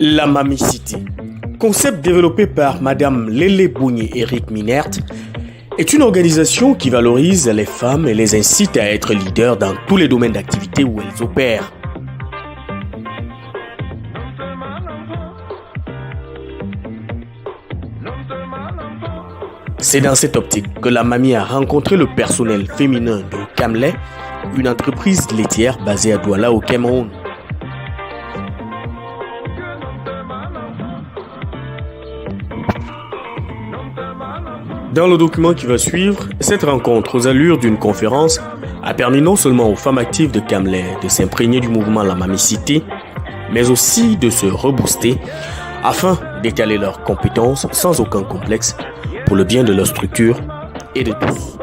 La mamicité, concept développé par Madame Lélé Bougny et Eric Minert, est une organisation qui valorise les femmes et les incite à être leaders dans tous les domaines d'activité où elles opèrent. C'est dans cette optique que la mamie a rencontré le personnel féminin de Camley, une entreprise laitière basée à Douala au Cameroun. Dans le document qui va suivre, cette rencontre aux allures d'une conférence a permis non seulement aux femmes actives de Camley de s'imprégner du mouvement La Mamicité, mais aussi de se rebooster afin d'étaler leurs compétences sans aucun complexe pour le bien de leur structure et de tous.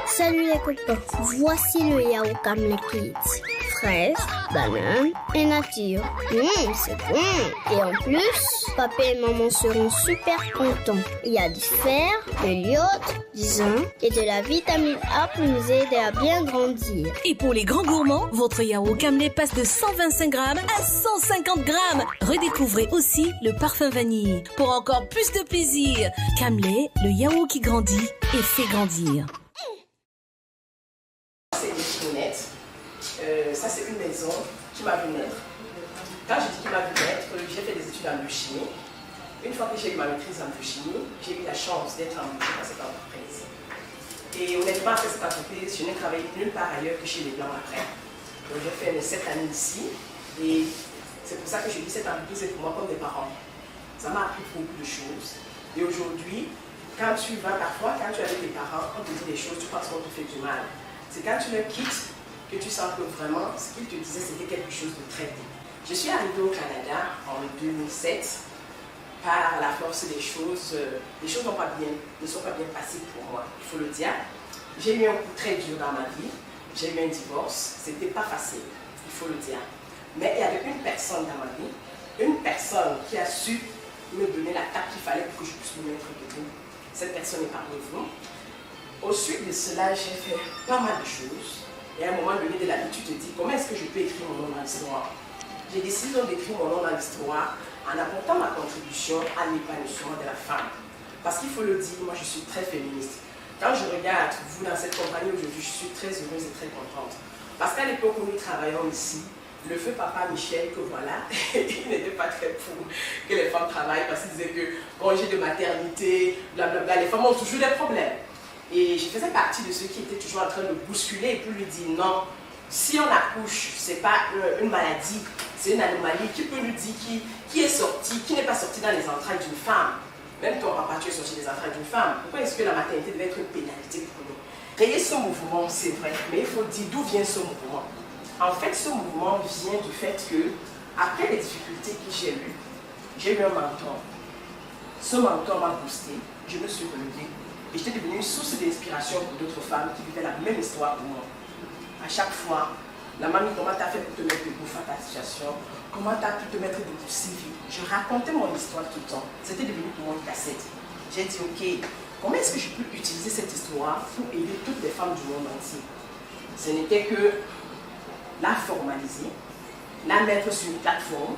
Salut les copains, voici le yaourt Camley Kids. Fraise, banane et nature. C'est bon. Et en plus, papa et maman seront super contents. Il y a du fer, de l'iode, du zinc et de la vitamine A pour nous aider à bien grandir. Et pour les grands gourmands, votre yaourt Camley passe de 125 grammes à 150 grammes. Redécouvrez aussi le parfum vanille pour encore plus de plaisir. Camley, le yaourt qui grandit et fait grandir. Ça, c'est une maison qui m'a vu naître. Quand je dis qu'il m'a vu naître, j'ai fait des études en biochimie. Une fois que j'ai eu ma maîtrise en biochimie, j'ai eu la chance d'être embauchée dans cette entreprise. Et honnêtement, après cette entreprise, je n'ai travaillé nulle part ailleurs que chez les Blancs après. Donc, j'ai fait mes 7 années ici. Et c'est pour ça que je dis cette entreprise est pour moi comme des parents. Ça m'a appris beaucoup de choses. Et aujourd'hui, quand tu vas parfois, quand tu es avec tes parents, on te dit des choses, tu penses qu'on te fait du mal. C'est quand tu le quittes que tu sens que vraiment ce qu'il te disait c'était quelque chose de très bien. Je suis arrivée au Canada en 2007 par la force des choses. Les choses ne sont pas bien passées pour moi, il faut le dire. J'ai eu un coup très dur dans ma vie. J'ai eu un divorce. C'était pas facile, il faut le dire. Mais il y avait une personne dans ma vie, une personne qui a su me donner la tape qu'il fallait pour que je puisse me mettre debout. Cette personne est parmi vous. Au suite de cela, j'ai fait pas mal de choses. Et à un moment donné de la vie, tu te dis, comment est-ce que je peux écrire mon nom dans l'histoire? J'ai décidé donc d'écrire mon nom dans l'histoire en apportant ma contribution à l'épanouissement de la femme. Parce qu'il faut le dire, moi je suis très féministe. Quand je regarde vous dans cette compagnie aujourd'hui, je suis très heureuse et très contente. Parce qu'à l'époque où nous travaillons ici, le feu papa Michel, que voilà, il n'était pas très pour que les femmes travaillent parce qu'il disait que congé de maternité, blablabla, les femmes ont toujours des problèmes. Et je faisais partie de ceux qui étaient toujours en train de bousculer et puis lui dire non, si on accouche, ce n'est pas une maladie, c'est une anomalie. Qui peut nous dire qui est sorti, qui n'est pas sorti dans les entrailles d'une femme? Même ton papa, tu es sorti des entrailles d'une femme. Pourquoi est-ce que la maternité devait être une pénalité pour nous? Créer ce mouvement, c'est vrai, mais il faut dire d'où vient ce mouvement. En fait, ce mouvement vient du fait que, après les difficultés que j'ai eu un mentor. Ce mentor m'a boosté, je me suis relevée. Et j'étais devenue une source d'inspiration pour d'autres femmes qui vivaient la même histoire que moi. À chaque fois, la mamie, comment t'as fait pour te mettre debout face à ta situation? Comment t'as pu te mettre debout si vite? Je racontais mon histoire tout le temps. C'était devenu pour moi une cassette. J'ai dit, ok, comment est-ce que je peux utiliser cette histoire pour aider toutes les femmes du monde entier? Ce n'était que la formaliser, la mettre sur une plateforme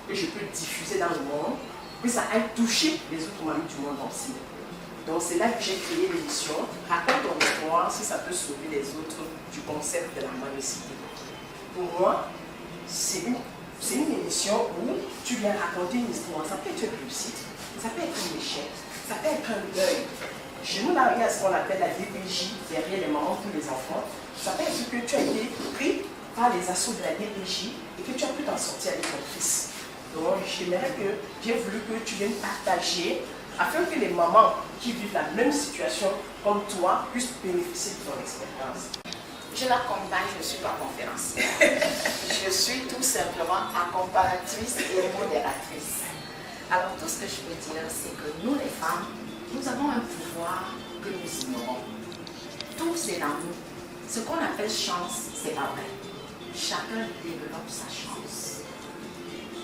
que je peux diffuser dans le monde, que ça aille toucher les autres mamies du monde entier. Donc c'est là que j'ai créé l'émission Raconte ton histoire si ça peut sauver les autres du concept de la mamicité. Pour moi, c'est une émission où tu viens raconter une histoire. Ça peut être une réussite, ça peut être un échec, ça peut être un deuil. Chez nous, là, il y a ce qu'on appelle la DPJ, derrière les mamans pour les enfants. Ça peut être que tu as été pris par les assauts de la DPJ et que tu as pu t'en sortir avec ton fils. Donc j'aimerais que, j'ai voulu que tu viennes partager afin que les mamans qui vivent la même situation comme toi puissent bénéficier de ton expérience. Je l'accompagne, je ne suis pas conférencière. Je suis tout simplement accompagnatrice et modératrice. Alors tout ce que je peux dire, c'est que nous les femmes, nous avons un pouvoir que nous ignorons. Tout c'est dans nous. Ce qu'on appelle chance, c'est pas vrai. Chacun développe sa chance.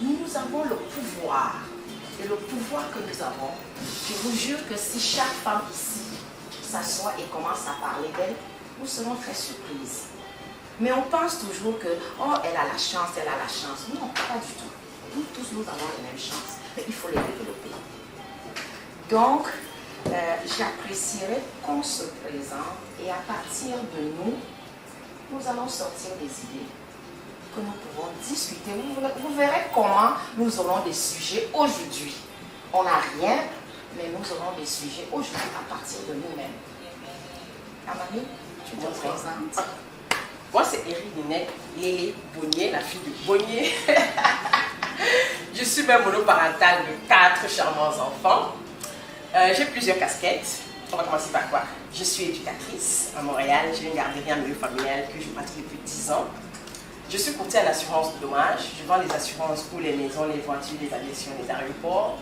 Nous avons le pouvoir. Et le pouvoir que nous avons, je vous jure que si chaque femme ici s'assoit et commence à parler d'elle, nous serons très surprises. Mais on pense toujours que, oh, elle a la chance, elle a la chance. Non, pas du tout. Nous tous, nous avons les mêmes chances. Mais il faut les développer. Donc, j'apprécierais qu'on se présente et à partir de nous, nous allons sortir des idées que nous pouvons discuter. Vous verrez comment nous aurons des sujets aujourd'hui. On n'a rien, mais nous aurons des sujets aujourd'hui à partir de nous-mêmes. Amani, tu te présentes. Moi, c'est Eric Lélé Bonnier, la fille de Bonnier. Je suis mère monoparentale de 4 charmants enfants. J'ai plusieurs casquettes. On va commencer par quoi? Je suis éducatrice à Montréal. J'ai une garderie en milieu familial que je pratique depuis 10 ans. Je suis courtier en assurance de dommages. Je vends les assurances pour les maisons, les voitures, les aviations, les aéroports.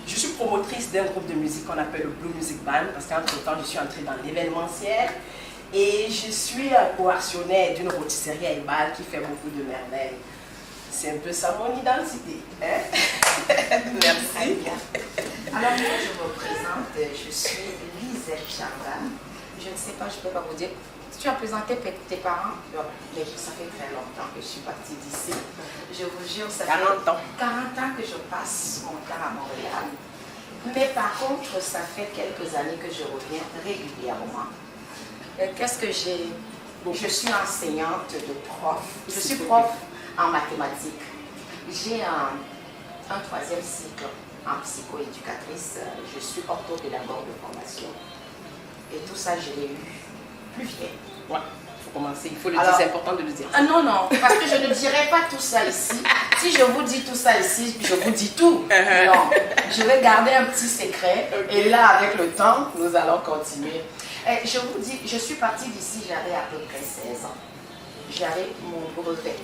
Je suis promotrice d'un groupe de musique qu'on appelle le Blue Music Band parce qu'entre-temps, je suis entrée dans l'événementiel. Et je suis un co-actionnaire d'une rôtisserie à Ebal qui fait beaucoup de merveilles. C'est un peu ça mon identité. Hein? Merci. Très bien. Alors moi, je me présente, je suis Lisette Chamba. Je ne sais pas, je ne peux pas vous dire. Tu as présenté tes parents, mais ça fait très longtemps que je suis partie d'ici. Je vous jure, ça fait 40 ans que je passe mon temps à Montréal. Mais par contre, ça fait quelques années que je reviens régulièrement. Qu'est-ce que j'ai? Je suis enseignante de prof. Je suis prof en mathématiques. J'ai un 3e cycle en psychoéducatrice. Je suis orthopédagogue de formation. Et tout ça, je l'ai eu plus vieille. Ouais, il faut commencer. Il faut le dire, c'est important de le dire. Non, non, parce que je ne dirai pas tout ça ici. Si je vous dis tout ça ici, je vous dis tout. Non, je vais garder un petit secret. Okay. Et là, avec le temps, nous allons continuer. Et je vous dis, je suis partie d'ici, j'avais à peu près 16 ans. J'avais mon brevet.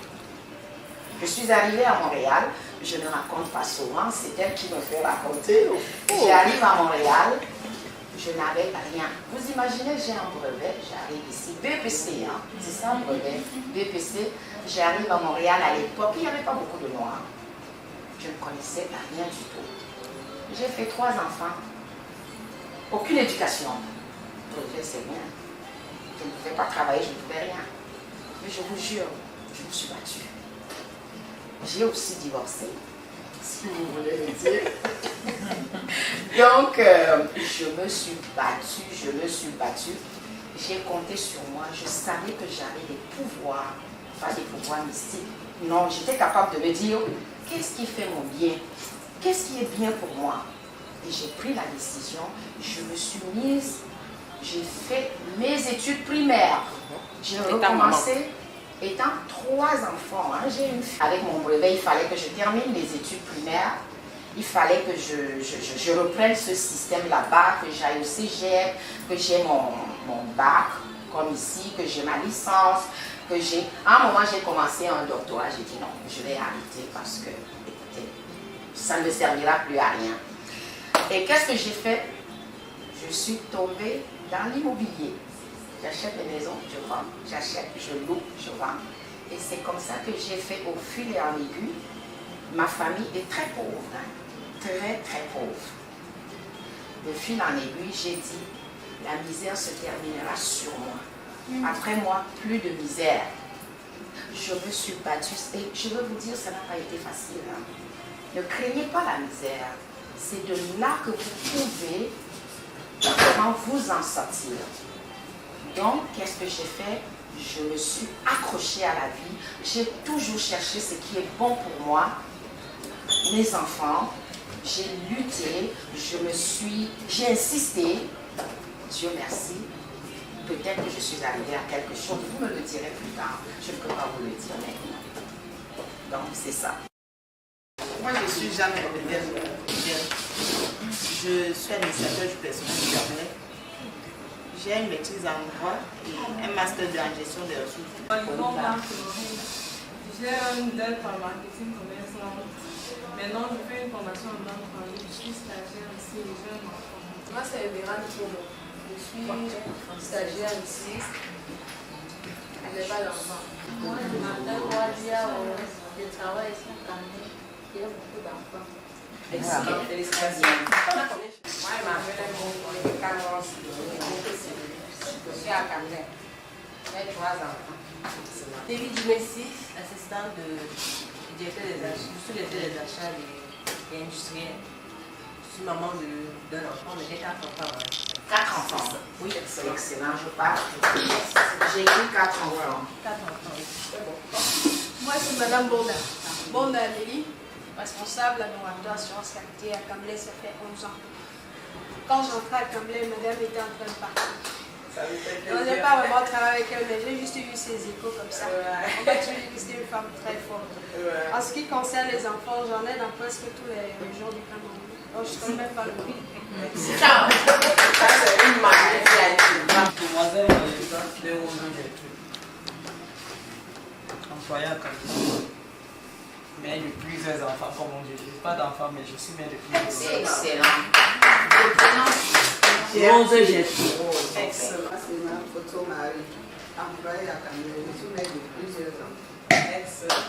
Je suis arrivée à Montréal, je ne raconte pas souvent, c'est elle qui me fait raconter. J'arrive à Montréal, je n'avais rien. Vous imaginez, j'ai un brevet, j'arrive ici, BPC, hein, c'est ça un brevet, BPC. J'arrive à Montréal à l'époque, il n'y avait pas beaucoup de Noirs. Je ne connaissais rien du tout. J'ai fait 3 enfants, aucune éducation. C'est bien. Je ne pouvais pas travailler, je ne pouvais rien. Mais je vous jure, je me suis battue. J'ai aussi divorcé, si vous voulez le dire. Donc, je me suis battue. J'ai compté sur moi. Je savais que j'avais des pouvoirs, pas des pouvoirs mystiques. Non, j'étais capable de me dire, qu'est-ce qui fait mon bien? Qu'est-ce qui est bien pour moi? Et j'ai pris la décision, je me suis mise. J'ai fait mes études primaires. J'ai recommencé étant 3 enfants. Hein. J'ai une fille. Avec mon brevet, il fallait que je termine les études primaires. Il fallait que je reprenne ce système là-bas, que j'aille au cégep, que j'ai mon bac, comme ici, que j'ai ma licence, que j'ai... À un moment, j'ai commencé un doctorat. J'ai dit non, je vais arrêter parce que, écoutez, ça ne me servira plus à rien. Et qu'est-ce que j'ai fait? Je suis tombée dans l'immobilier. J'achète des maisons, je vends, j'achète, je loue, je vends. Et c'est comme ça que j'ai fait au fil et en aiguille. Ma famille est très pauvre, hein? Très très pauvre. De fil en aiguille, j'ai dit, la misère se terminera sur moi. Après moi, plus de misère. Je me suis battue et je veux vous dire, ça n'a pas été facile. Hein? Ne craignez pas la misère. C'est de là que vous pouvez vraiment vous en sortir. Donc, qu'est-ce que j'ai fait? Je me suis accrochée à la vie. J'ai toujours cherché ce qui est bon pour moi. Mes enfants, j'ai lutté, j'ai insisté. Dieu merci. Peut-être que je suis arrivée à quelque chose. Vous me le direz plus tard. Je ne peux pas vous le dire maintenant. Donc, c'est ça. Moi, je suis Jeanne Robert. Je suis administrateur du personnel du cabinet. J'ai une maîtrise en droit et un master en gestion des ressources. J'ai un DEP en marketing commercial. Maintenant, je fais une formation en banque en ligne. Je suis stagiaire ici. Moi, c'est Véran Polo. Je suis stagiaire ici. Je n'ai pas d'enfant. Moi, je m'appelle Wadia. Je travaille ici en Cameroun. Il y a beaucoup d'enfants. Félicitations. Moi, je m'appelle Carlos. Je suis à Cameroun. J'ai 3 enfants. David Dumessi, assistant du directeur des achats, sous-directeur des achats et industriels. Je suis maman d'un enfant, mais j'ai 4 enfants. 4 enfants. Oui. C'est excellent, je parle. J'ai écrit 4 enfants. 4 enfants, oui. C'est bon. Moi, c'est Madame Bonda. Bonda Amélie, responsable laboratoire assurance qualité à Camblay, ça fait 11 ans. Quand j'entrais à Camblay, madame était en train de partir. Ça me fait On plaisir. n'a pas vraiment travaillé avec elle, mais j'ai juste eu ses échos comme ça. Ouais. En fait, j'ai juste une femme très forte. Ouais. En ce qui concerne les enfants, j'en ai dans presque tous les régions du Cameroun. Donc, je ne connais même pas le nom. Ça, c'est une mamie qui a été. Demoiselle de Romain Gertrude, employée à Cameroun, mère de plusieurs enfants, comme on dit. Je n'ai pas d'enfants, mais je suis mère de plusieurs C'est enfants. excellent. Le prénom, Rose Gertrude. Excellent. C'est ma photo Marie, employée à Cameroun, je suis mère de plusieurs enfants. Excellent.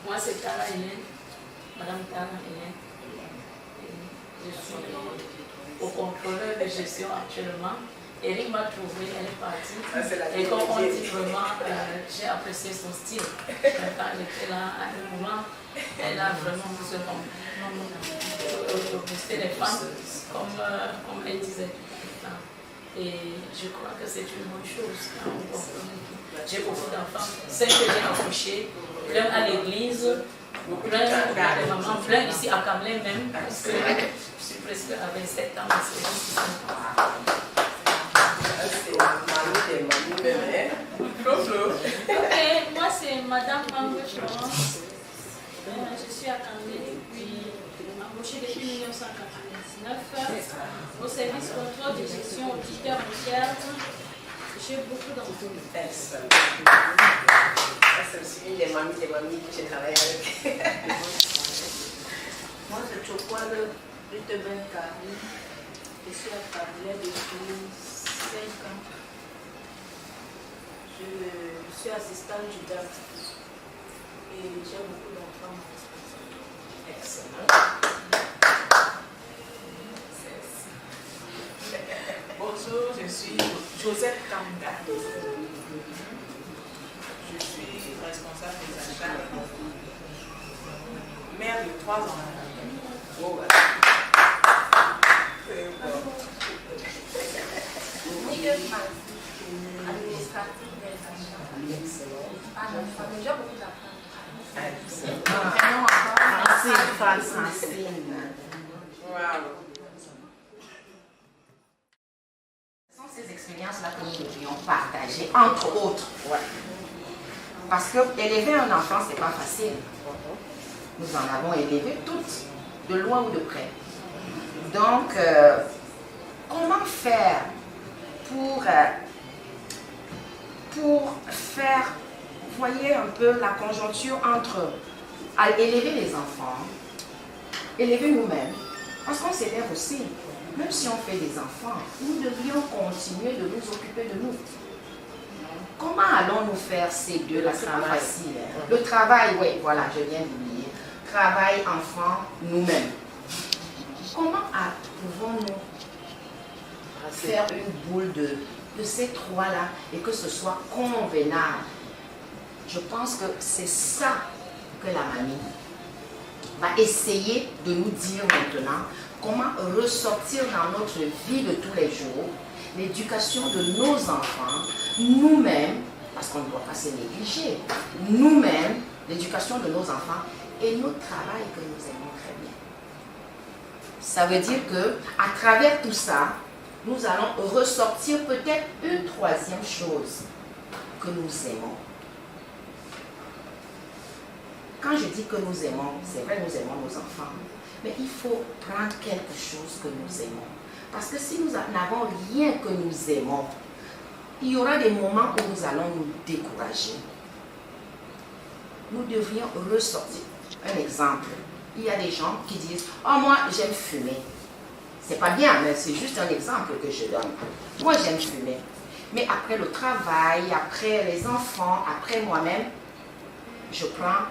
Moi, c'est Tara Hélène, Madame Tara Hélène. Je suis au contrôleur de gestion actuellement. Eric m'a trouvé, elle est partie. Ça, c'est la Et comme on vérité. dit vraiment, j'ai apprécié son style. Quand elle était là, à un moment, elle a vraiment boosté les femmes, comme elle disait. Et je crois que c'est une bonne chose. J'ai beaucoup d'enfants, 5 que j'ai accouchés, plein à l'église, plein de mamans, plein ici à Camblay même, parce que je suis presque à 27 ans, c'est juste 5 ans. C'est mamie des mamies, bébé. Flo. Ok, moi c'est Madame Ambre Florence. Je suis à Camblay depuis embauchée depuis 1999 au service contrôle de gestion auditeur routière. J'ai beaucoup d'enfants. Excellent. Ça, c'est aussi une des mamies que j'ai travaillé avec. Moi c'est Chokwale Riteben Kari. Je suis à Camblay depuis 5 ans. Je suis assistante du DAC et j'ai beaucoup d'enfants. Excellent. Bonjour, je suis Joseph Kanga. Je suis responsable des achats, mère de 3 enfants. Oh, ouais. C'est bon. Administratif des achats. Excellent. J'ai beaucoup d'enfants. Excellent. Francine. Wow. Ce sont ces expériences-là que nous devrions partager, entre autres. Ouais. Parce que élever un enfant, ce n'est pas facile. Nous en avons élevé toutes, de loin ou de près. Donc, comment faire pour faire, voyez un peu la conjoncture entre élever les enfants, élever nous-mêmes, parce qu'on s'élève aussi. Même si on fait des enfants, nous devrions continuer de nous occuper de nous. Comment allons-nous faire ces deux-là? C'est pas facile. Le travail, oui, voilà, je viens d'oublier. Travail, enfant, nous-mêmes. Comment pouvons-nous faire une boule de ces trois-là et que ce soit convenable? Je pense que c'est ça que la mamie va essayer de nous dire maintenant. Comment ressortir dans notre vie de tous les jours l'éducation de nos enfants, nous-mêmes, parce qu'on ne doit pas se négliger, nous-mêmes, l'éducation de nos enfants et notre travail que nous aimons très bien. Ça veut dire que à travers tout ça, nous allons ressortir peut-être une troisième chose que nous aimons. Quand je dis que nous aimons, c'est vrai, nous aimons nos enfants, mais il faut prendre quelque chose que nous aimons. Parce que si nous n'avons rien que nous aimons, il y aura des moments où nous allons nous décourager. Nous devrions ressortir. Un exemple, il y a des gens qui disent « Oh, moi, j'aime fumer. » C'est pas bien, mais c'est juste un exemple que je donne. Moi, j'aime fumer. Mais après le travail, après les enfants, après moi-même, je prends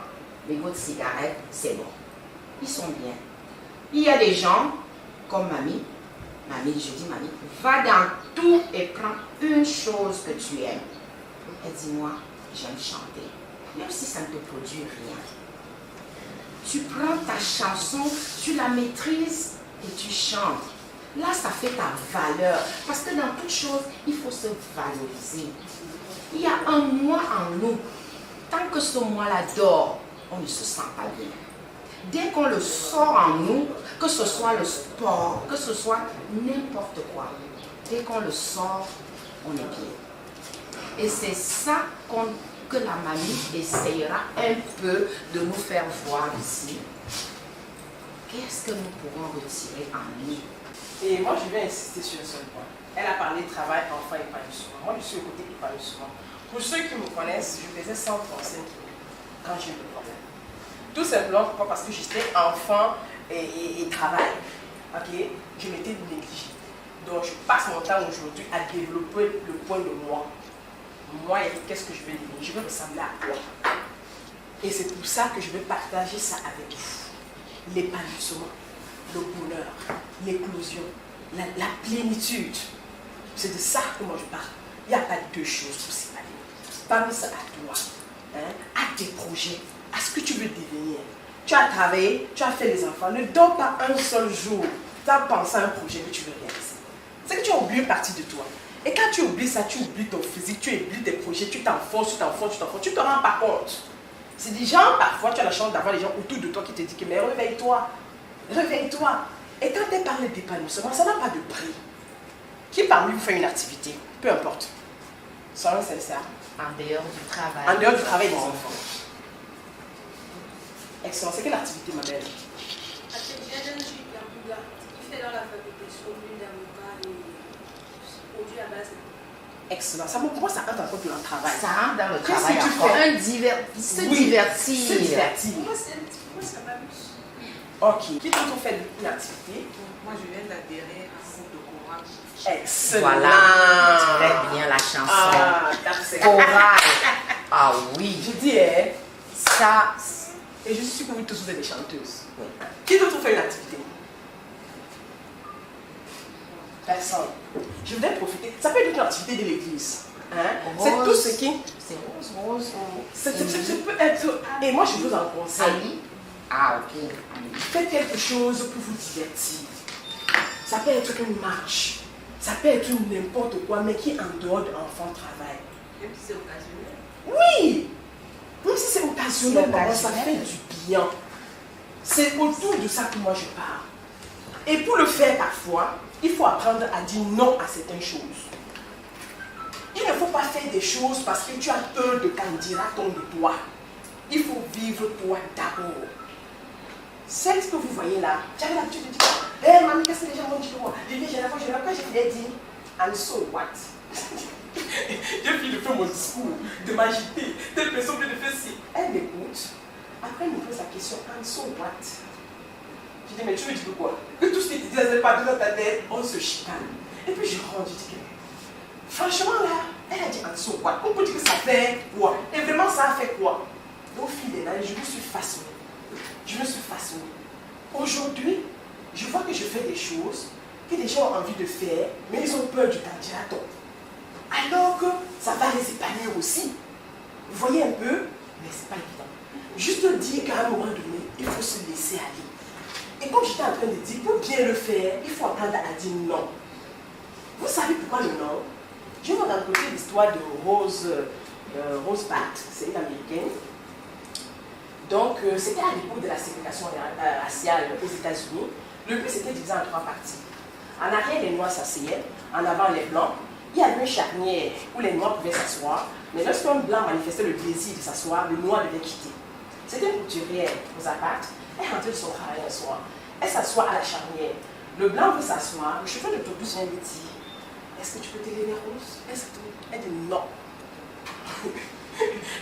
mes gouttes de cigarettes, c'est bon. Ils sont bien. Il y a des gens, comme mamie, Mamie, je dis, mamie, va dans tout et prends une chose que tu aimes. Elle dit, moi, j'aime chanter. Même si ça ne te produit rien. Tu prends ta chanson, tu la maîtrises et tu chantes. Là, ça fait ta valeur. Parce que dans toute chose, il faut se valoriser. Il y a un moi en nous. Tant que ce moi-là dort, on ne se sent pas bien. Dès qu'on le sort en nous, que ce soit le sport, que ce soit n'importe quoi, dès qu'on le sort, on est bien. Et c'est ça que la mamie essayera un peu de nous faire voir ici. Qu'est-ce que nous pourrons retirer en nous? Et moi, je vais insister sur un seul point. Elle a parlé travail, enfant, épanouissement. Moi, je suis au côté épanouissement. Pour ceux qui me connaissent, je faisais 135 kg quand j'ai eu le problème. Tout simplement pourquoi? Parce que j'étais enfant et travail. Okay? Je m'étais négligée. Donc, je passe mon temps aujourd'hui à développer le point de moi. Moi, qu'est-ce que je vais devenir? Je vais ressembler à quoi? Et c'est pour ça que je vais partager ça avec vous. L'épanouissement, le bonheur, l'éclosion, la plénitude. C'est de ça que moi je parle. Il n'y a pas deux choses pour s'épanouir. Parle ça à toi, hein, à tes projets, à ce que tu veux devenir. Tu as travaillé, tu as fait les enfants. Ne dors pas un seul jour. Tu as pensé à un projet que tu veux réaliser. C'est que tu as oublié une partie de toi. Et quand tu oublies ça, tu oublies ton physique, tu oublies tes projets, tu t'enfonces, tu ne te rends pas compte. C'est des gens, parfois, tu as la chance d'avoir des gens autour de toi qui te disent que mais réveille-toi, réveille-toi. Et quand tu parles d'épanouissement, ça n'a pas de prix. Qui parmi vous fait une activité? Peu importe. Soyons sincères. En dehors du travail. En dehors du travail des enfants. Excellent. C'est quelle activité, ma belle? J'ai un qui fait dans la fabrication d'huile d'avocat et produits à base. Excellent. Ça, pour moi, ça entre encore dans le travail. Ça rentre dans le travail. Qu'est-ce que tu fais? Se divertir. Se divertir. Moi, ça m'amuse. Ok. Qui d'autre fait une activité? Moi, je viens d'adhérer à un groupe de chorale. Excellent. Voilà. Très bien la chanson. Ah, chorale. Ah oui. Je dis, ça. Et je suis sûre que vous tous vous êtes des chanteuses. Oui. Qui d'autre fait une activité? Personne. Je voudrais profiter. Ça peut être une activité de l'église. Hein? C'est tout ce qui. C'est rose. Ça peut être. Et moi, je vous en conseille. Ah, ok. Faites quelque chose pour vous divertir. Ça peut être une marche. Ça peut être n'importe quoi, mais qui est en dehors de l'enfant travail. Même si c'est occasionnel. Oui! Même si c'est occasionnel, ça fait du bien. C'est autour de ça que moi je parle. Et pour le faire parfois, il faut apprendre à dire non à certaines choses. Il ne faut pas faire des choses parce que tu as peur de qu'en dira-t-on de toi. Il faut vivre toi d'abord. Celle que vous voyez là, j'avais l'habitude de dire, hé mamie, qu'est-ce que les gens vont dire de moi? Je dis, quand je l'ai dit, and so what? J'ai fini de faire mon discours, de m'agiter, telle personne vient de faire ci. Elle m'écoute. Après, elle me pose la question, and so what? Je dis, mais tu veux dire quoi? Que tout ce que tu dis, c'est pas dans ta tête, on se chicane. Et puis je rentre, je dis, franchement là, elle a dit, and so what? On peut dire que ça fait quoi? Et vraiment, ça a fait quoi? Au fil des années, je me suis façonnée. Aujourd'hui, je vois que je fais des choses que les gens ont envie de faire, mais ils ont peur du candidat. Alors que ça va les épanouir aussi. Vous voyez un peu, mais c'est pas évident. Juste dire qu'à un moment donné, il faut se laisser aller. Et comme j'étais en train de dire, pour bien le faire, il faut apprendre à dire non. Vous savez pourquoi le non? Je vais vous raconter l'histoire de Rose Parks, c'est une américaine. Donc, c'était à l'époque de la ségrégation raciale aux États-Unis. Le but, c'était divisé en 3 parties. En arrière, les Noirs s'asseyaient, en avant, les Blancs. Il y avait une charnière où les Noirs pouvaient s'asseoir, mais lorsqu'un Blanc manifestait le désir de s'asseoir, le Noir devait quitter. C'était une couturière aux appartes. Elle rentrait de son travail un soir. Elle s'assoit à la charnière. Le Blanc veut s'asseoir. Le chauffeur d'autobus vient lui dire, est-ce que tu peux t'aider les roses? Elle dit non.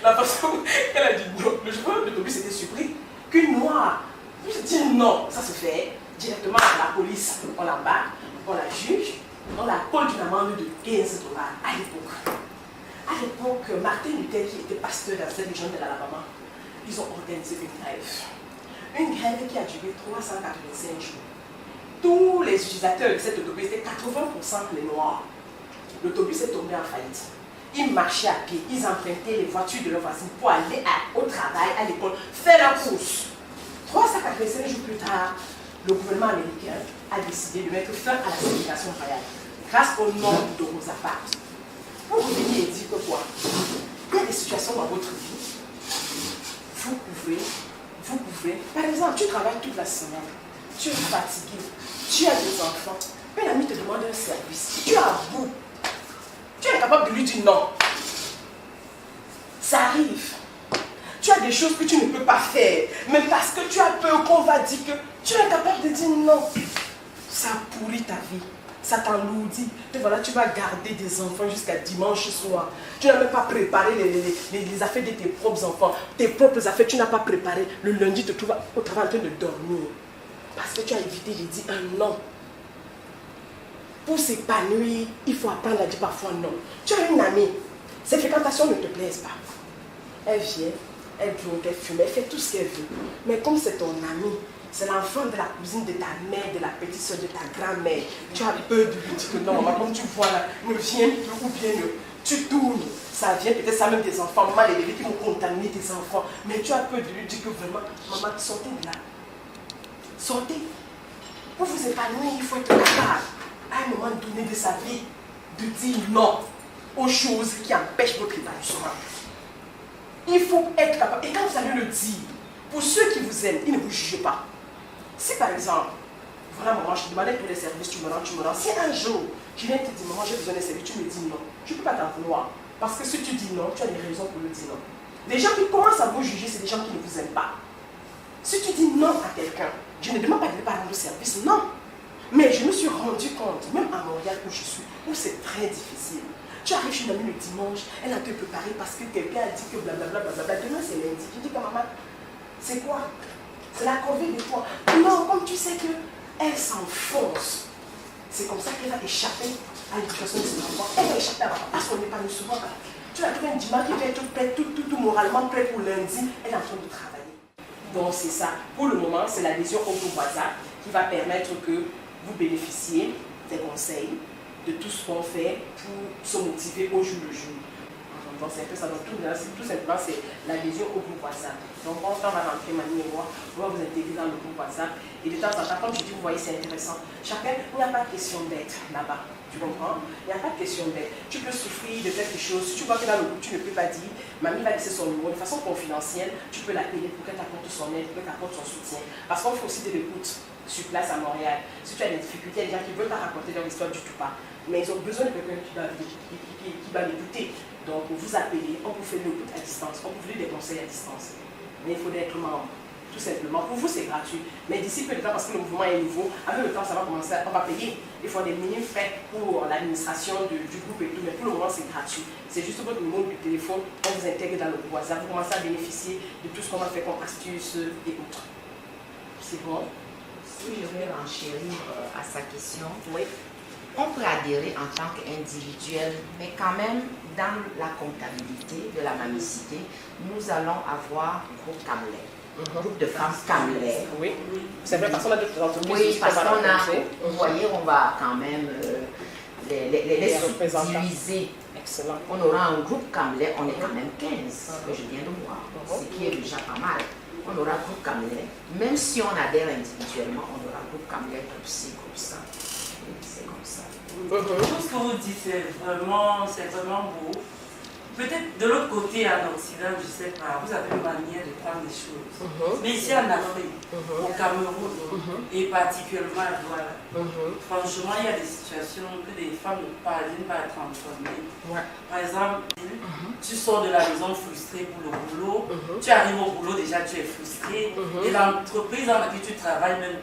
La façon qu'elle a dit non, le chauffeur d'autobus était surpris qu'une noire puisse dire non. Ça se fait directement à la police. On la bat, on la juge, on la colle d'une amende de $15 à l'époque. À l'époque, Martin Luther, qui était pasteur dans cette région de l'Alabama, ils ont organisé une grève. Une grève qui a duré 385 jours. tous les utilisateurs de cet autobus étaient 80% les noirs. L'autobus est tombé en faillite. Ils marchaient à pied, ils empruntaient les voitures de leurs voisins pour aller au travail, à l'école, faire leurs courses. 385 jours plus tard, le gouvernement américain a décidé de mettre fin à la ségrégation royale grâce au nom de Rosa Parks. Pour revenir et dire que quoi? Il y a des situations dans votre vie, vous pouvez, par exemple, tu travailles toute la semaine, tu es fatigué, tu as des enfants, un ami te demande un service, tu es à bout, tu es incapable de lui dire non. Ça arrive. Tu as des choses que tu ne peux pas faire, mais parce que tu as peur qu'on va dire que tu es incapable de dire non. Ça pourrit ta vie. Ça t'enlourdit. Et voilà, tu vas garder des enfants jusqu'à dimanche soir. Tu n'as même pas préparé les affaires de tes propres enfants. Tes propres affaires, tu n'as pas préparé. Le lundi, tu te trouves au travail en train de dormir. Parce que tu as évité de dire un non. Pour s'épanouir, il faut apprendre à dire parfois non. Tu as une amie. Ses fréquentations ne te plaisent pas. Elle vient, elle drink, elle fume, elle fait tout ce qu'elle veut. Mais comme c'est ton amie, c'est l'enfant de la cousine de ta mère, de la petite soeur de ta grand-mère. Tu as peur de lui dire que non, maman, comme tu vois là, ne viens plus ou bien tu tournes. Ça vient peut-être ça même des enfants, maman, les bébés qui vont contaminer tes enfants. Mais tu as peur de lui dire que vraiment, maman, sortez de là. Sortez. Pour vous épanouir, il faut être capable, à un moment donné de sa vie, de dire non aux choses qui empêchent votre épanouissement. Il faut être capable. Et quand vous allez le dire, pour ceux qui vous aiment, ils ne vous jugent pas. Si par exemple, voilà maman, je te demandais tous les services, tu me rends. Si un jour, je viens te dire, maman, j'ai besoin d'un service, tu me dis non, je ne peux pas t'en vouloir. Parce que si tu dis non, tu as des raisons pour le dire non. Les gens qui commencent à vous juger, c'est des gens qui ne vous aiment pas. Si tu dis non à quelqu'un, je ne demande pas de ne pas rendre service, non. Mais je me suis rendu compte, même à Montréal où je suis, où c'est très difficile. Tu arrives chez une amie le dimanche, elle a te préparé parce que quelqu'un a dit que blablabla, demain c'est lundi. Je dis que maman, c'est quoi? C'est la corvée de toi. Non, comme tu sais qu'elle s'enfonce. C'est comme ça qu'elle va échapper à l'éducation de ses enfants. Elle va échapper à parce qu'on n'est pas souvent. Tu as trouvé un dimanche qui va être prêt, tout moralement prêt pour lundi. Elle est en train de travailler. Donc c'est ça. Pour le moment, c'est l'adhésion au groupe WhatsApp qui va permettre que vous bénéficiez des conseils, de tout ce qu'on fait pour se motiver au jour le jour. Donc c'est un peu ça. Donc tout simplement, c'est l'adhésion au groupe WhatsApp. Donc quand on va rentrer, Mani et moi, on va vous intégrer dans le groupe WhatsApp. Et de temps en temps, comme je dis, vous voyez, c'est intéressant. Chacun, il n'y a pas de question d'être là-bas. Tu comprends? Il n'y a pas de question d'être. Tu peux souffrir de quelque chose. Si tu vois que dans le groupe, tu ne peux pas dire, Mamie va laisser son numéro de façon confidentielle, tu peux l'appeler pour qu'elle t'apporte son aide, pour qu'elle t'apporte son soutien. Parce qu'on fait aussi de l'écoute sur place à Montréal. Si tu as des difficultés, il y a des gens qui ne veulent pas raconter leur histoire du tout pas. Mais ils ont besoin de quelqu'un qui va l'écouter. Donc, vous appelez, on vous fait l'écoute à distance, on vous fait des conseils à distance. Mais il faut être membre, tout simplement. Pour vous, c'est gratuit. Mais d'ici peu de temps, parce que le mouvement est nouveau, avec le temps, ça va commencer, on va payer. Il faut des minimes frais pour l'administration du groupe et tout. Mais pour le moment, c'est gratuit. C'est juste votre numéro de téléphone, on vous intègre dans le groupe WhatsApp. Vous commencez à bénéficier de tout ce qu'on va faire comme astuces et autres. C'est bon? Si je vais enchérir à sa question, oui. On peut adhérer en tant qu'individuel, mais quand même, dans la comptabilité de la mamicité, nous allons avoir groupe Camlet, groupe de femmes Camlet. Oui, c'est vrai, parce qu'on a d'autres entreprises. Oui, parce qu'on a, vous voyez, on va quand même les subdiviser. Excellent. On aura un groupe Camlet, on est quand même 15, que je viens de voir, ce qui est déjà pas mal. On aura groupe Camlet, même si on adhère individuellement, on aura groupe Camlet, groupe ci, groupe ça. C'est comme ça. Tout ce que vous dites, c'est vraiment beau. Peut-être de l'autre côté, en Occident, je ne sais pas, vous avez une manière de prendre les choses. Mais ici en Afrique, au Cameroun, et particulièrement à Douala, franchement, il y a des situations que des femmes ne parviennent pas à transformer. Par exemple, tu sors de la maison frustré pour le boulot, tu arrives au boulot, déjà tu es frustré, et l'entreprise dans laquelle tu travailles même,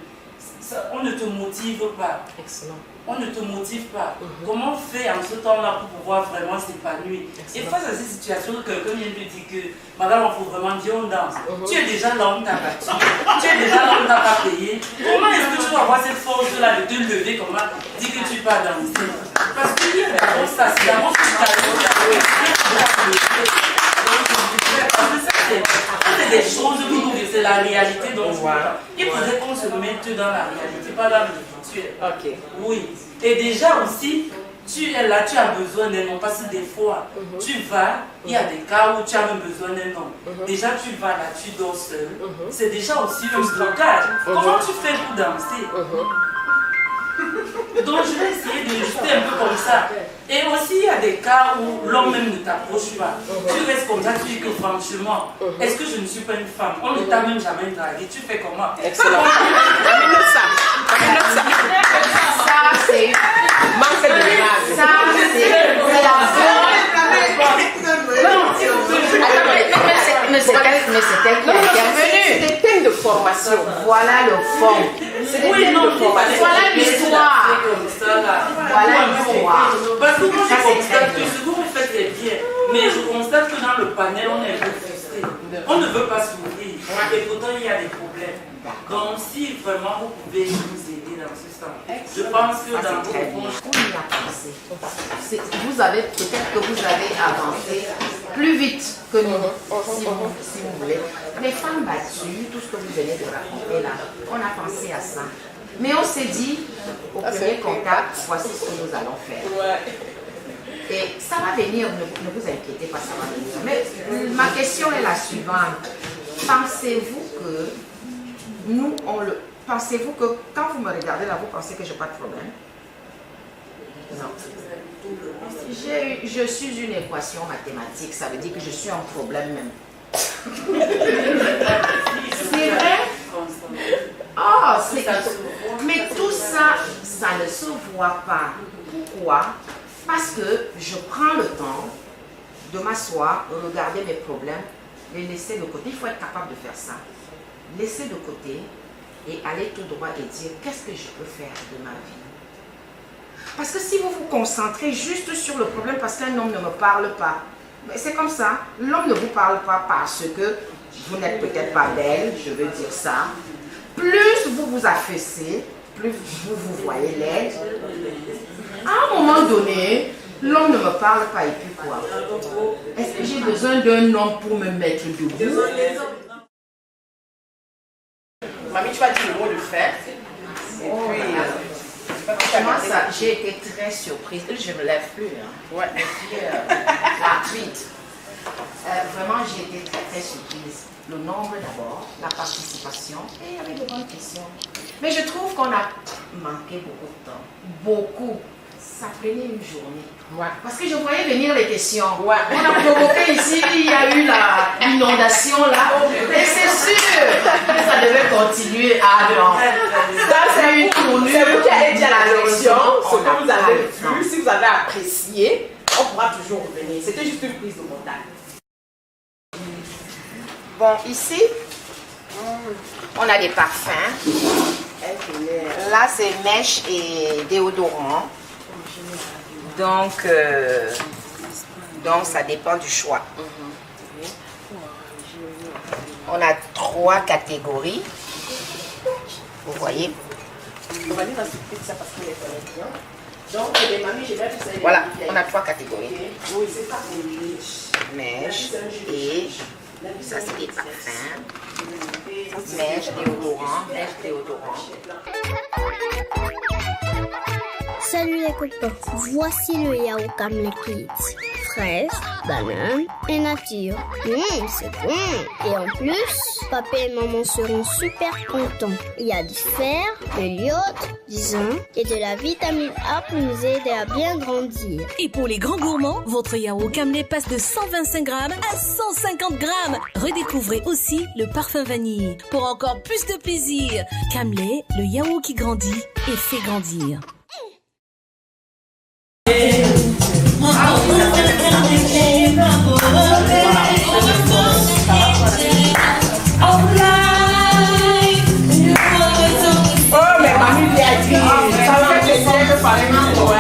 on ne te motive pas. Excellent. On ne te motive pas. Comment faire en ce temps-là pour pouvoir vraiment s'épanouir? Et face à ces situations, quelqu'un vient de dire que madame, il faut vraiment dire on danse. Tu es déjà là, on t'a battu. Tu es déjà là, on t'a pas payé. Comment est-ce que tu vas avoir cette force-là de te lever, comment dire que tu pars danser? Parce que ça, c'est d'abord que tu c'est des choses que nous, c'est la réalité dont on voit. Il faudrait qu'on se mette dans la réalité, pas dans les tu es. Ok. Oui. Et déjà aussi, tu es là, tu as besoin d'un homme. Parce que des fois, tu vas, il y a des cas où tu as même besoin d'un homme. Déjà, tu vas là, tu dors seul. C'est déjà aussi un blocage. Comment tu fais pour danser? Donc, je vais essayer de juster un peu comme ça. Et aussi, il y a des cas où l'homme même ne t'approche pas. Tu restes comme ça, tu dis que franchement, est-ce que je ne suis pas une femme? On ne t'a même jamais dragué. Tu fais comment? Excellent. Ça, c'est manque de drague. Ça, c'est mais c'est elle qui est intervenue. C'est des thèmes de formation. Voilà le fond. C'est des thèmes de formation. Voilà l'histoire. Voilà l'histoire. Parce que moi, je constate que ce que vous faites est bien. Mais je constate que dans le panel, on est un peu frustré. On ne veut pas s'ouvrir. Et pourtant, il y a des problèmes. Donc, si vraiment vous pouvez nous aider dans ce sens, je pense que dans vos réponses, on y a pensé. Vous avez, peut-être que vous avez avancé plus vite que nous, si vous voulez. Les femmes battues, tout ce que vous venez de raconter là, on a pensé à ça. Mais on s'est dit, au premier contact, voici ce que nous allons faire. Et ça va venir, ne vous inquiétez pas, ça va venir. Mais ma question est la suivante. Pensez-vous que nous, pensez-vous que quand vous me regardez là, vous pensez que je n'ai pas de problème? Non. Je suis une équation mathématique, ça veut dire que je suis un problème même. C'est vrai? Oh, mais tout ça, ça ne se voit pas. Pourquoi? Parce que je prends le temps de m'asseoir, de regarder mes problèmes, les laisser de côté. Il faut être capable de faire ça. Laisser de côté et aller tout droit et dire qu'est-ce que je peux faire de ma vie. Parce que si vous vous concentrez juste sur le problème parce qu'un homme ne me parle pas, c'est comme ça, l'homme ne vous parle pas parce que vous n'êtes peut-être pas belle, je veux dire ça. Plus vous vous affaissez, plus vous vous voyez laide. À un moment donné, l'homme ne me parle pas et puis quoi? Est-ce que j'ai besoin d'un homme pour me mettre debout? Mamie, tu vas dire le mot de fête. Et puis, moi, j'ai été très surprise. Je ne me lève plus. Hein. Ouais. Et puis, la tweet. Vraiment, j'ai été très, très surprise. Le nombre d'abord, la participation, et il y avait de bonnes questions. Mais je trouve qu'on a manqué beaucoup de temps. Beaucoup. Ça prenait une journée. Ouais. Parce que je voyais venir les questions. Ouais. On a provoqué ici, il y a eu l'inondation là. Et c'est sûr que ça devait continuer à non. Ça, c'est une tournure. C'est vous qui allez dire à la direction ce que vous avez vu. Si vous avez apprécié, on pourra toujours revenir. C'était juste une prise de contact. Bon, ici, on a des parfums. Là, c'est mèche et déodorant. Donc, ça dépend du choix. On a 3 catégories. Vous voyez? Voilà, on a 3 catégories. Mèche et ça, c'est des parfums. Mèche, déodorant. Salut les copains, voici le yaourt Camley Kids. Fraise, banane et nature. C'est bon. Et en plus, papa et maman seront super contents. Il y a du fer, de l'iode, du zinc et de la vitamine A pour nous aider à bien grandir. Et pour les grands gourmands, votre yaourt Camley passe de 125 grammes à 150 grammes. Redécouvrez aussi le parfum vanille pour encore plus de plaisir. Camley, le yaourt qui grandit et fait grandir. Oh, mais mamie lui a dit, ça va faire plaisir de parler de toi.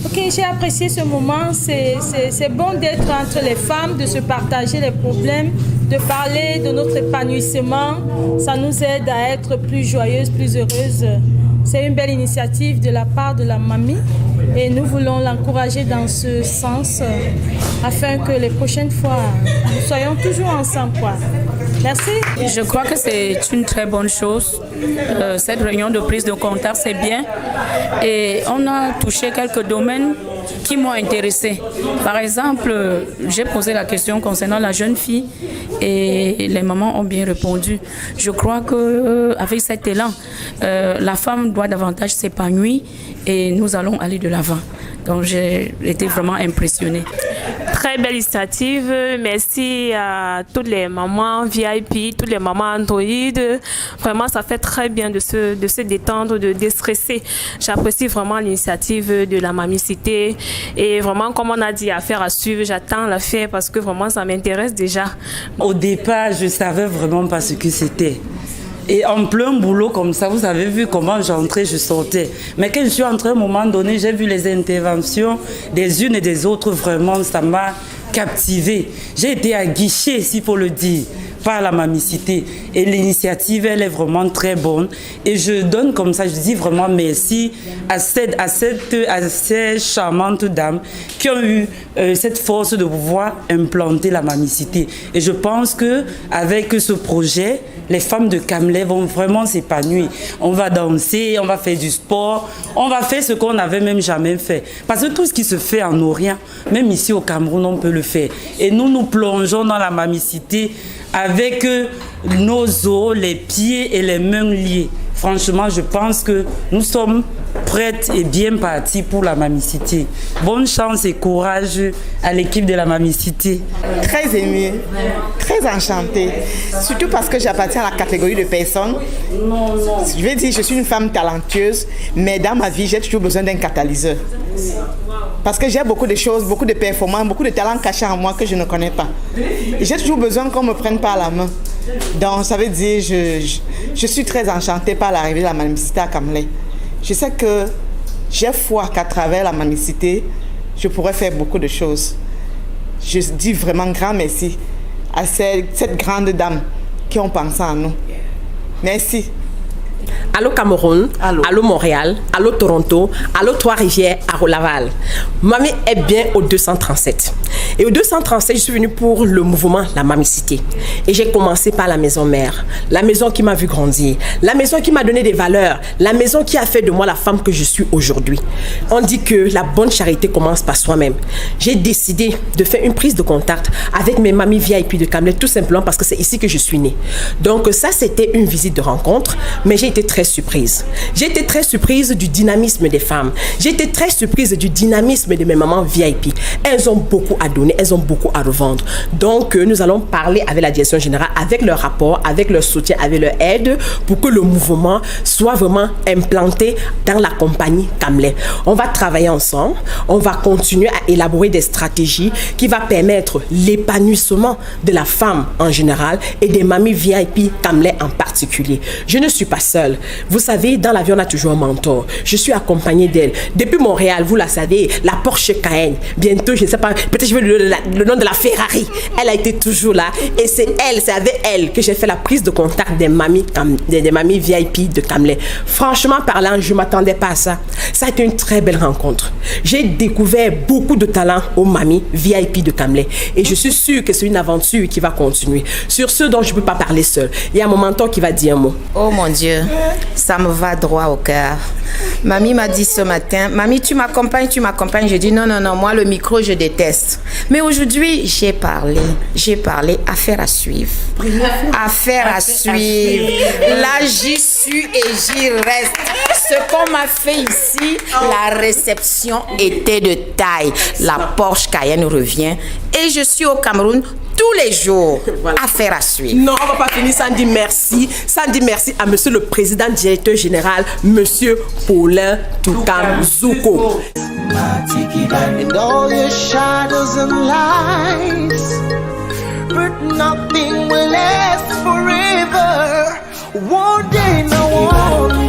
Ok, j'ai apprécié ce moment. C'est bon d'être entre les femmes, de se partager les problèmes, de parler de notre épanouissement. Ça nous aide à être plus joyeuses, plus heureuses. C'est une belle initiative de la part de la mamie et nous voulons l'encourager dans ce sens afin que les prochaines fois, nous soyons toujours ensemble, quoi. Merci. Je crois que c'est une très bonne chose. Cette réunion de prise de contact, c'est bien. Et on a touché quelques domaines qui m'ont intéressée. Par exemple, j'ai posé la question concernant la jeune fille et les mamans ont bien répondu. Je crois qu'avec cet élan, la femme doit davantage s'épanouir et nous allons aller de l'avant. Donc j'ai été vraiment impressionnée. Très belle initiative. Merci à toutes les mamans VIP, toutes les mamans Android. Vraiment, ça fait très bien de se détendre, de déstresser. J'apprécie vraiment l'initiative de la mamicité. Et vraiment, comme on a dit, affaire à suivre, j'attends l'affaire parce que vraiment, ça m'intéresse déjà. Au départ, je ne savais vraiment pas ce que c'était. Et en plein boulot comme ça, vous avez vu comment j'entrais, je sortais. Mais quand je suis entrée à un moment donné, j'ai vu les interventions des unes et des autres. Vraiment, ça m'a captivée. J'ai été aguichée, s'il faut le dire, par la mamicité. Et l'initiative, elle est vraiment très bonne. Et je donne comme ça, je dis vraiment merci à ces charmantes dames qui ont eu cette force de pouvoir implanter la mamicité. Et je pense qu'avec ce projet, les femmes de Kamlé vont vraiment s'épanouir. On va danser, on va faire du sport, on va faire ce qu'on n'avait même jamais fait. Parce que tout ce qui se fait en Orient, même ici au Cameroun, on peut le faire. Et nous, nous plongeons dans la mamicité avec nos os, les pieds et les mains liés. Franchement, je pense que nous sommes prêtes et bien parties pour la mamicité. Bonne chance et courage à l'équipe de la mamicité. Très émue, très enchantée, surtout parce que j'appartiens à la catégorie de personnes. Je vais dire, je suis une femme talentueuse, mais dans ma vie, j'ai toujours besoin d'un catalyseur. Parce que j'ai beaucoup de choses, beaucoup de performances, beaucoup de talents cachés en moi que je ne connais pas. Et j'ai toujours besoin qu'on me prenne par la main. Donc, ça veut dire, je suis très enchantée par l'arrivée de la mamicité à Kamlé. Je sais que j'ai foi qu'à travers la mamicité, je pourrais faire beaucoup de choses. Je dis vraiment grand merci à cette grande dame qui ont pensé à nous. Merci. Allô Cameroun, allô Montréal, allô Toronto, allô Trois-Rivières, allô Laval. Mamie est bien au 237. Et au 237, je suis venue pour le mouvement La Mamicité. Et j'ai commencé par la maison mère, la maison qui m'a vu grandir, la maison qui m'a donné des valeurs, la maison qui a fait de moi la femme que je suis aujourd'hui. On dit que la bonne charité commence par soi-même. J'ai décidé de faire une prise de contact avec mes mamies VIP de Kamlé, tout simplement parce que c'est ici que je suis née. Donc ça, c'était une visite de rencontre, mais j'ai été très surprise. J'ai été très surprise du dynamisme des femmes. J'ai été très surprise du dynamisme de mes mamans VIP. Elles ont beaucoup à donner, elles ont beaucoup à revendre. Donc, nous allons parler avec la direction générale, avec leur rapport, avec leur soutien, avec leur aide, pour que le mouvement soit vraiment implanté dans la compagnie Kamlé. On va travailler ensemble, on va continuer à élaborer des stratégies qui vont permettre l'épanouissement de la femme en général et des mamies VIP Kamlé en particulier. Je ne suis pas seule. Vous savez, dans l'avion, on a toujours un mentor. Je suis accompagnée d'elle. Depuis Montréal, vous la savez, la Porsche Cayenne. Bientôt, je ne sais pas, peut-être je veux le nom de la Ferrari. Elle a été toujours là. Et c'est avec elle que j'ai fait la prise de contact des mamies VIP de Kamlé. Franchement parlant, je ne m'attendais pas à ça. Ça a été une très belle rencontre. J'ai découvert beaucoup de talents aux mamies VIP de Kamlé. Et je suis sûre que c'est une aventure qui va continuer. Sur ce dont je ne peux pas parler seule. Il y a mon mentor qui va dire un mot. Oh mon Dieu, ça me va droit au cœur. Mamie m'a dit ce matin, mamie, tu m'accompagnes. Je dis non, moi le micro, je déteste. Mais aujourd'hui, j'ai parlé, affaire à suivre. Affaire à suivre. Là, j'y suis et j'y reste. Ce qu'on m'a fait ici, la réception était de taille. La Porsche Cayenne revient et je suis au Cameroun tous les jours. Voilà. Affaire à suivre. Non, on ne va pas finir sans dire merci. Sans dire merci à monsieur le président directeur général, monsieur Paulin Toukam Zouko. And all your shadows and lights, but nothing will last forever. One day, no one.